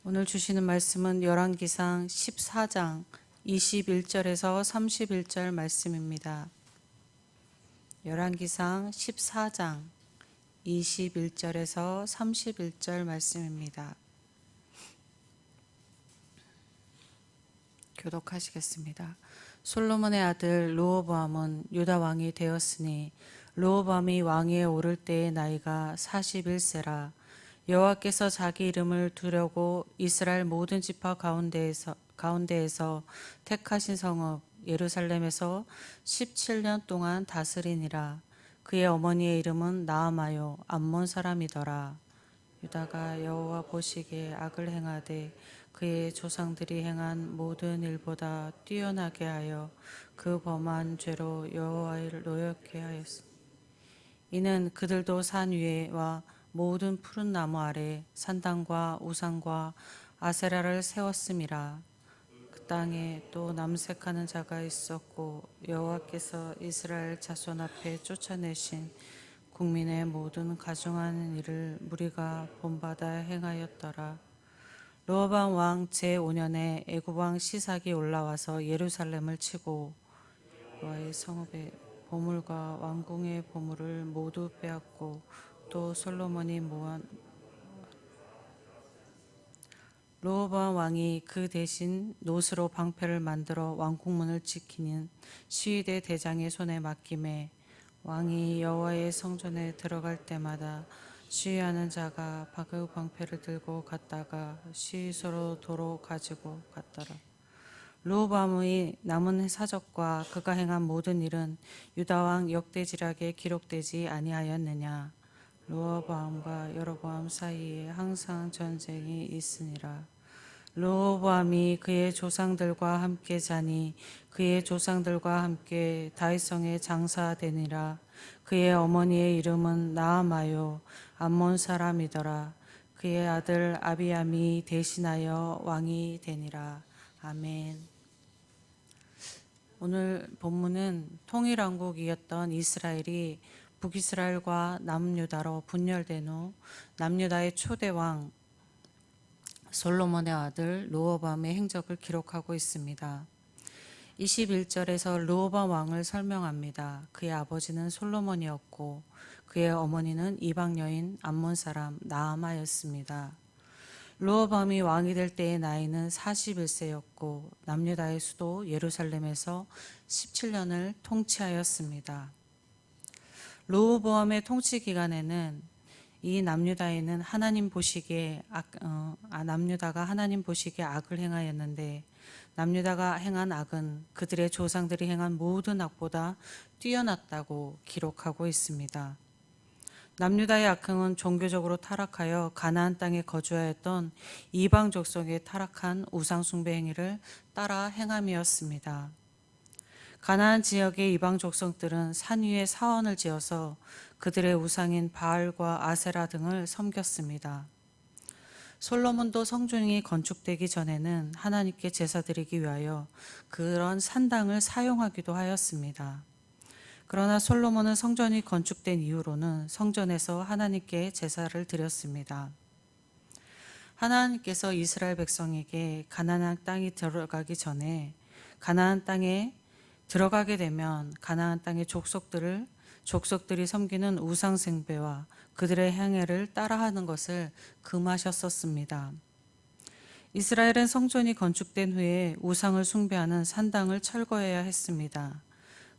오늘 주시는 말씀은 열왕기상 14장 21절에서 31절 말씀입니다. 열왕기상 14장 21절에서 31절 말씀입니다. 교독하시겠습니다. 솔로몬의 아들 르호보암은 유다 왕이 되었으니 르호보암이 왕위에 오를 때의 나이가 41세라. 여호와께서 자기 이름을 두려고 이스라엘 모든 지파 가운데에서 택하신 성읍 예루살렘에서 17년 동안 다스리니라. 그의 어머니의 이름은 나아마요 암몬 사람이더라. 유다가 여호와 보시기에 악을 행하되 그의 조상들이 행한 모든 일보다 뛰어나게 하여 그 범한 죄로 여호와를 노엽게 하였으니 이는 그들도 산 위에와 모든 푸른 나무 아래 산당과 우상과 아세라를 세웠음이라. 그 땅에 또 남색하는 자가 있었고 여호와께서 이스라엘 자손 앞에 쫓아내신 국민의 모든 가증하는 일을 무리가 본받아 행하였더라. 르호보암 왕 제5년에 애굽 왕 시삭이 올라와서 예루살렘을 치고 여호와의 성읍의 보물과 왕궁의 보물을 모두 빼앗고 또 솔로몬이 모은 르호보암 왕이 그 대신 노스로 방패를 만들어 왕궁문을 지키는 시위대 대장의 손에 맡김에 왕이 여호와의 성전에 들어갈 때마다 시위하는 자가 그 방패를 들고 갔다가 시위소로 도로 가지고 갔더라. 르호보암의 남은 사적과 그가 행한 모든 일은 유다 왕 역대지략에 기록되지 아니하였느냐. 르호보암과 여로보암 사이에 항상 전쟁이 있으니라. 르호보암이 그의 조상들과 함께 자니 그의 조상들과 함께 다윗성에 장사되니라. 그의 어머니의 이름은 나아마요 암몬 사람이더라. 그의 아들 아비암이 대신하여 왕이 되니라. 아멘. 오늘 본문은 통일왕국이었던 이스라엘이 북이스라엘과 남유다로 분열된 후 남유다의 초대왕 솔로몬의 아들 르호보암의 행적을 기록하고 있습니다. 21절에서 르호보암 왕을 설명합니다. 그의 아버지는 솔로몬이었고 그의 어머니는 이방 여인 암몬 사람 나아마였습니다. 르호보암이 왕이 될 때의 나이는 41세였고 남유다의 수도 예루살렘에서 17년을 통치하였습니다. 르호보암의 통치 기간에는 이 남유다에는 남유다가 하나님 보시기에 악을 행하였는데 남유다가 행한 악은 그들의 조상들이 행한 모든 악보다 뛰어났다고 기록하고 있습니다. 남유다의 악행은 종교적으로 타락하여 가나안 땅에 거주하였던 이방 족속의 타락한 우상 숭배 행위를 따라 행함이었습니다. 가나안 지역의 이방 족속들은 산 위에 사원을 지어서 그들의 우상인 바알과 아세라 등을 섬겼습니다. 솔로몬도 성전이 건축되기 전에는 하나님께 제사 드리기 위하여 그런 산당을 사용하기도 하였습니다. 그러나 솔로몬은 성전이 건축된 이후로는 성전에서 하나님께 제사를 드렸습니다. 하나님께서 이스라엘 백성에게 가나안 땅이 들어가기 전에 가나안 땅에 들어가게 되면 가나안 땅의 족속들이 섬기는 우상 숭배와 그들의 행위를 따라하는 것을 금하셨었습니다. 이스라엘은 성전이 건축된 후에 우상을 숭배하는 산당을 철거해야 했습니다.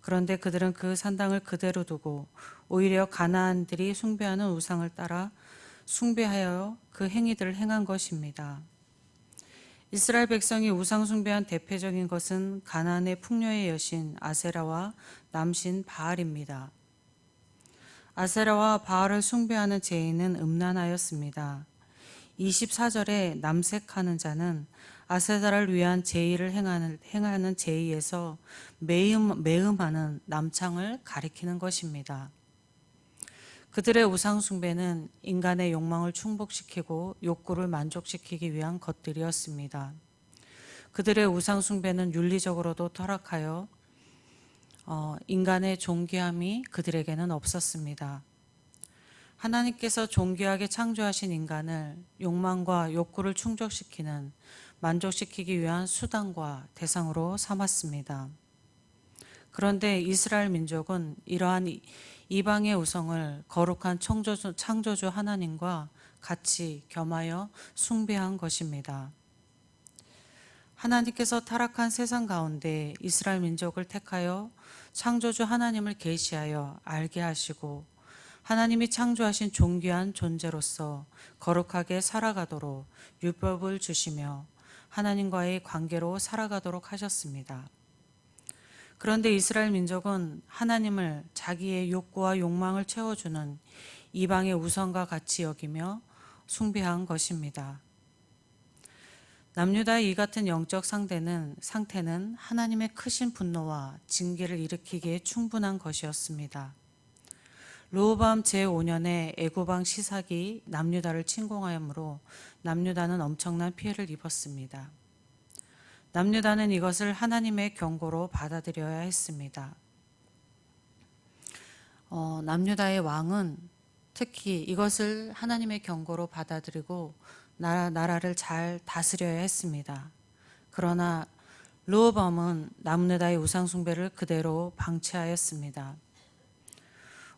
그런데 그들은 그 산당을 그대로 두고 오히려 가나안들이 숭배하는 우상을 따라 숭배하여 그 행위들을 행한 것입니다. 이스라엘 백성이 우상 숭배한 대표적인 것은 가나안의 풍요의 여신 아세라와 남신 바알입니다. 아세라와 바알을 숭배하는 죄인은 음란하였습니다. 24절에 남색하는 자는 아세라를 위한 제의를 행하는 제의에서 매음하는 남창을 가리키는 것입니다. 그들의 우상 숭배는 인간의 욕망을 충족시키고 욕구를 만족시키기 위한 것들이었습니다. 그들의 우상 숭배는 윤리적으로도 타락하여 인간의 존귀함이 그들에게는 없었습니다. 하나님께서 존귀하게 창조하신 인간을 욕망과 욕구를 충족시키는, 만족시키기 위한 수단과 대상으로 삼았습니다. 그런데 이스라엘 민족은 이러한 이방의 우상을 거룩한 창조주 하나님과 같이 겸하여 숭배한 것입니다. 하나님께서 타락한 세상 가운데 이스라엘 민족을 택하여 창조주 하나님을 계시하여 알게 하시고, 하나님이 창조하신 존귀한 존재로서 거룩하게 살아가도록 율법을 주시며 하나님과의 관계로 살아가도록 하셨습니다. 그런데 이스라엘 민족은 하나님을 자기의 욕구와 욕망을 채워주는 이방의 우상과 같이 여기며 숭배한 것입니다. 남유다의 이 같은 영적 상태는 하나님의 크신 분노와 징계를 일으키기에 충분한 것이었습니다. 르호보암 제5년에 애굽왕 시삭이 남유다를 침공하였으므로 남유다는 엄청난 피해를 입었습니다. 남유다는 이것을 하나님의 경고로 받아들여야 했습니다. 남유다의 왕은 특히 이것을 하나님의 경고로 받아들이고 나라를 잘 다스려야 했습니다. 그러나 르호보암은 남유다의 우상 숭배를 그대로 방치하였습니다.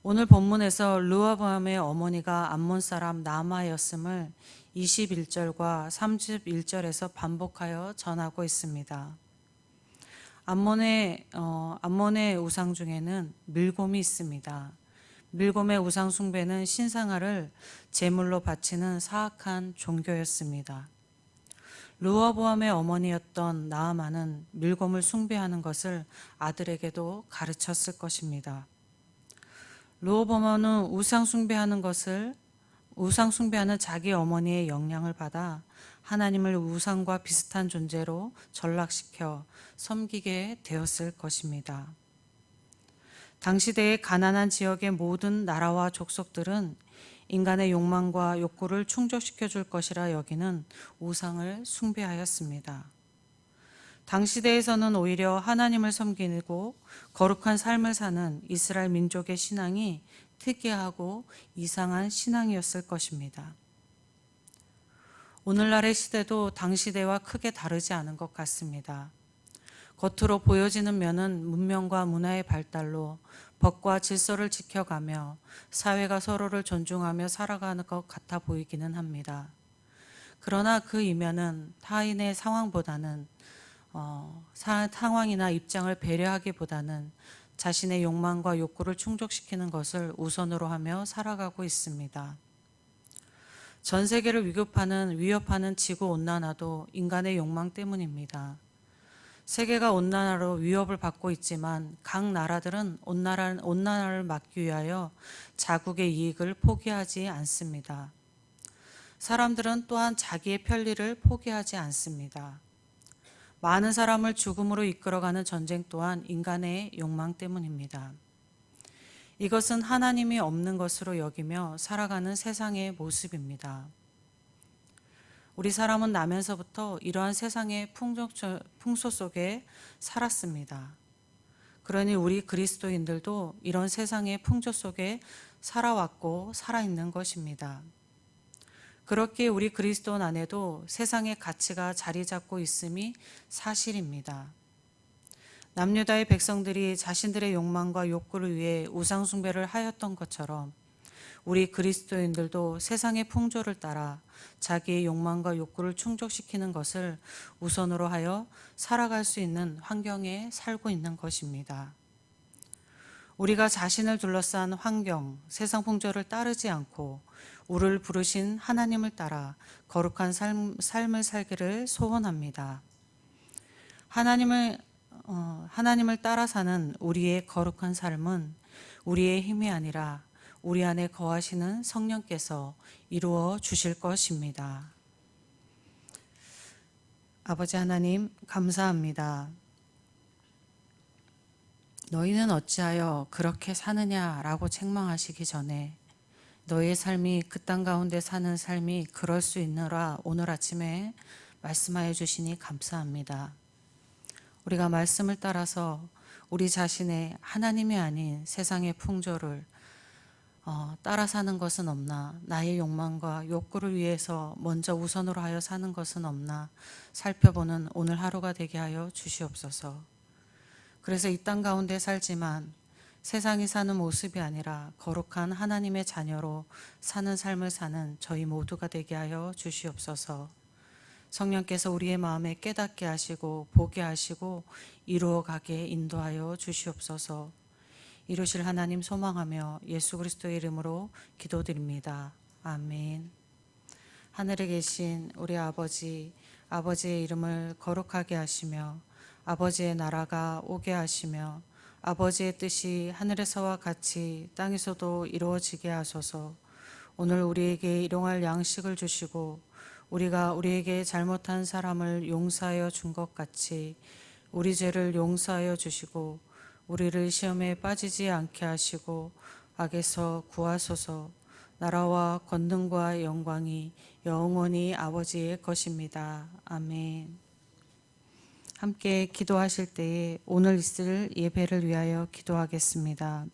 오늘 본문에서 르호보암의 어머니가 암몬 사람 나아마였음을 21절과 31절에서 반복하여 전하고 있습니다. 암몬의 우상 중에는 밀곰이 있습니다. 밀곰의 우상 숭배는 신상아를 제물로 바치는 사악한 종교였습니다. 르호보암의 어머니였던 나아마는 밀곰을 숭배하는 것을 아들에게도 가르쳤을 것입니다. 르호보암은 우상 숭배하는 자기 어머니의 영향을 받아 하나님을 우상과 비슷한 존재로 전락시켜 섬기게 되었을 것입니다. 당시대의 가난한 지역의 모든 나라와 족속들은 인간의 욕망과 욕구를 충족시켜 줄 것이라 여기는 우상을 숭배하였습니다. 당시대에서는 오히려 하나님을 섬기고 거룩한 삶을 사는 이스라엘 민족의 신앙이 특이하고 이상한 신앙이었을 것입니다. 오늘날의 시대도 당시대와 크게 다르지 않은 것 같습니다. 겉으로 보여지는 면은 문명과 문화의 발달로 법과 질서를 지켜가며 사회가 서로를 존중하며 살아가는 것 같아 보이기는 합니다. 그러나 그 이면은 타인의 상황이나 입장을 배려하기보다는 자신의 욕망과 욕구를 충족시키는 것을 우선으로 하며 살아가고 있습니다. 전 세계를 위협하는 지구온난화도 인간의 욕망 때문입니다. 세계가 온난화로 위협을 받고 있지만 각 나라들은 온난화를 막기 위하여 자국의 이익을 포기하지 않습니다. 사람들은 또한 자기의 편리를 포기하지 않습니다. 많은 사람을 죽음으로 이끌어가는 전쟁 또한 인간의 욕망 때문입니다. 이것은 하나님이 없는 것으로 여기며 살아가는 세상의 모습입니다. 우리 사람은 나면서부터 이러한 세상의 풍소 속에 살았습니다. 그러니 우리 그리스도인들도 이런 세상의 풍조 속에 살아왔고 살아있는 것입니다. 그렇기에 우리 그리스도 안에도 세상의 가치가 자리 잡고 있음이 사실입니다. 남유다의 백성들이 자신들의 욕망과 욕구를 위해 우상 숭배를 하였던 것처럼 우리 그리스도인들도 세상의 풍조를 따라 자기의 욕망과 욕구를 충족시키는 것을 우선으로 하여 살아갈 수 있는 환경에 살고 있는 것입니다. 우리가 자신을 둘러싼 환경, 세상 풍조를 따르지 않고 우리를 부르신 하나님을 따라 거룩한 삶을 살기를 소원합니다. 하나님을 따라 사는 우리의 거룩한 삶은 우리의 힘이 아니라 우리 안에 거하시는 성령께서 이루어 주실 것입니다. 아버지 하나님, 감사합니다. 너희는 어찌하여 그렇게 사느냐라고 책망하시기 전에 너의 삶이 그 땅 가운데 사는 삶이 그럴 수 있느라 오늘 아침에 말씀하여 주시니 감사합니다. 우리가 말씀을 따라서 우리 자신의 하나님이 아닌 세상의 풍조를 따라 사는 것은 없나? 나의 욕망과 욕구를 위해서 먼저 우선으로 하여 사는 것은 없나? 살펴보는 오늘 하루가 되게 하여 주시옵소서. 그래서 이 땅 가운데 살지만 세상이 사는 모습이 아니라 거룩한 하나님의 자녀로 사는 삶을 사는 저희 모두가 되게 하여 주시옵소서. 성령께서 우리의 마음에 깨닫게 하시고 보게 하시고 이루어가게 인도하여 주시옵소서. 이루실 하나님 소망하며 예수 그리스도의 이름으로 기도드립니다. 아멘. 하늘에 계신 우리 아버지, 아버지의 이름을 거룩하게 하시며 아버지의 나라가 오게 하시며 아버지의 뜻이 하늘에서와 같이 땅에서도 이루어지게 하소서. 오늘 우리에게 일용할 양식을 주시고 우리가 우리에게 잘못한 사람을 용서하여 준 것 같이 우리 죄를 용서하여 주시고 우리를 시험에 빠지지 않게 하시고 악에서 구하소서. 나라와 권능과 영광이 영원히 아버지의 것입니다. 아멘. 함께 기도하실 때에 오늘 있을 예배를 위하여 기도하겠습니다.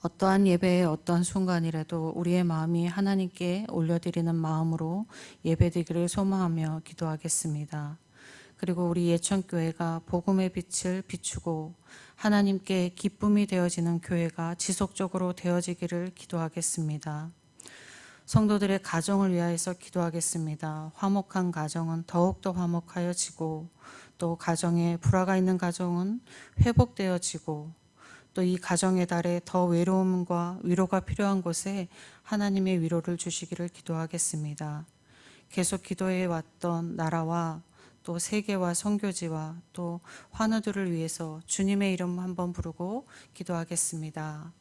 어떠한 예배의 어떤 순간이라도 우리의 마음이 하나님께 올려드리는 마음으로 예배드리기를 소망하며 기도하겠습니다. 그리고 우리 예천교회가 복음의 빛을 비추고 하나님께 기쁨이 되어지는 교회가 지속적으로 되어지기를 기도하겠습니다. 성도들의 가정을 위하여서 기도하겠습니다. 화목한 가정은 더욱더 화목하여지고 또 가정에 불화가 있는 가정은 회복되어지고 또 이 가정의 달에 더 외로움과 위로가 필요한 곳에 하나님의 위로를 주시기를 기도하겠습니다. 계속 기도해 왔던 나라와 또 세계와 선교지와 또 환우들을 위해서 주님의 이름 한번 부르고 기도하겠습니다.